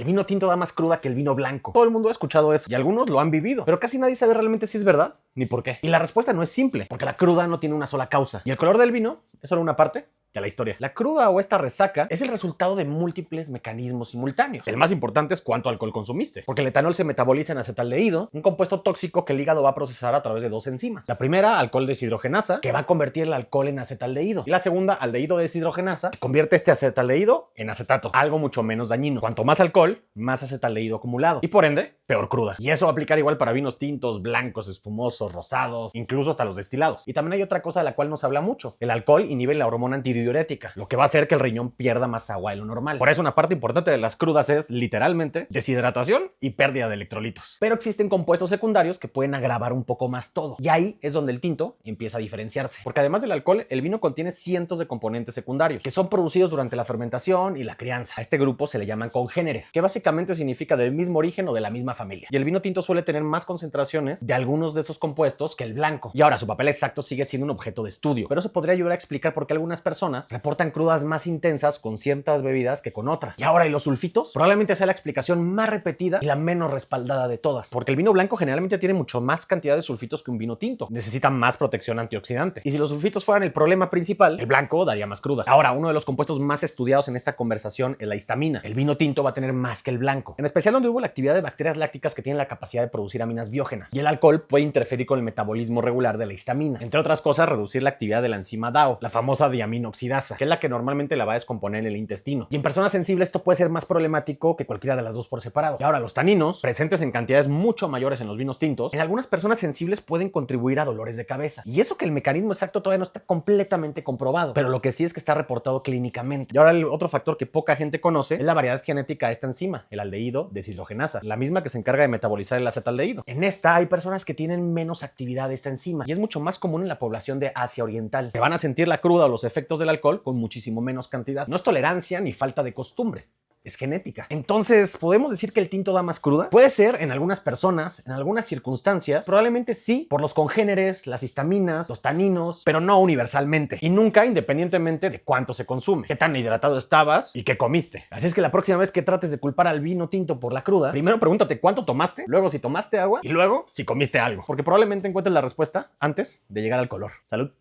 El vino tinto da más cruda que el vino blanco. Todo el mundo ha escuchado eso y algunos lo han vivido, pero casi nadie sabe realmente si es verdad ni por qué. Y la respuesta no es simple, porque la cruda no tiene una sola causa. Y el color del vino es solo una parte de la historia. La cruda o esta resaca es el resultado de múltiples mecanismos simultáneos. El más importante es cuánto alcohol consumiste, porque el etanol se metaboliza en acetaldehído, un compuesto tóxico que el hígado va a procesar a través de dos enzimas. La primera, alcohol deshidrogenasa, que va a convertir el alcohol en acetaldehído. Y la segunda, aldehído deshidrogenasa, que convierte este acetaldehído en acetato, algo mucho menos dañino. Cuanto más alcohol, más acetaldehído acumulado. Y por ende, peor cruda. Y eso va a aplicar igual para vinos tintos, blancos, espumosos, rosados, incluso hasta los destilados. Y también hay otra cosa de la cual no se habla mucho. El alcohol inhibe la hormona antidiurética, lo que va a hacer que el riñón pierda más agua de lo normal. Por eso una parte importante de las crudas es literalmente deshidratación y pérdida de electrolitos. Pero existen compuestos secundarios que pueden agravar un poco más todo. Y ahí es donde el tinto empieza a diferenciarse. Porque además del alcohol, el vino contiene cientos de componentes secundarios que son producidos durante la fermentación y la crianza. A este grupo se le llaman congéneres, que básicamente significa del mismo origen o de la misma familia. Y el vino tinto suele tener más concentraciones de algunos de estos compuestos que el blanco. Y ahora su papel exacto sigue siendo un objeto de estudio, pero eso podría ayudar a explicar por qué algunas personas reportan crudas más intensas con ciertas bebidas que con otras. Y ahora, ¿y los sulfitos? Probablemente sea la explicación más repetida y la menos respaldada de todas, porque el vino blanco generalmente tiene mucho más cantidad de sulfitos que un vino tinto. Necesita más protección antioxidante. Y si los sulfitos fueran el problema principal, el blanco daría más cruda. Ahora, uno de los compuestos más estudiados en esta conversación es la histamina. El vino tinto va a tener más que el blanco, en especial donde hubo la actividad de bacterias lácticas que tienen la capacidad de producir aminas biógenas. Y el alcohol puede interferir con el metabolismo regular de la histamina. Entre otras cosas, reducir la actividad de la enzima DAO, la famosa diaminoxidasa, que es la que normalmente la va a descomponer en el intestino. Y en personas sensibles esto puede ser más problemático que cualquiera de las dos por separado. Y ahora, los taninos, presentes en cantidades mucho mayores en los vinos tintos, en algunas personas sensibles pueden contribuir a dolores de cabeza. Y eso que el mecanismo exacto todavía no está completamente comprobado, pero lo que sí es que está reportado clínicamente. Y ahora el otro factor que poca gente conoce es la variedad genética de esta enzima, el aldehído deshidrogenasa, la misma que se encarga de metabolizar el acetaldehído. En esta hay personas que tienen menos actividad de esta enzima y es mucho más común en la población de Asia Oriental, que van a sentir la cruda o los efectos del alcohol con muchísimo menos cantidad. No es tolerancia ni falta de costumbre, es genética. Entonces, ¿podemos decir que el tinto da más cruda? Puede ser en algunas personas, en algunas circunstancias, probablemente sí, por los congéneres, las histaminas, los taninos, pero no universalmente. Y nunca independientemente de cuánto se consume, qué tan hidratado estabas y qué comiste. Así es que la próxima vez que trates de culpar al vino tinto por la cruda, primero pregúntate cuánto tomaste, luego si tomaste agua y luego si comiste algo, porque probablemente encuentres la respuesta antes de llegar al color. Salud.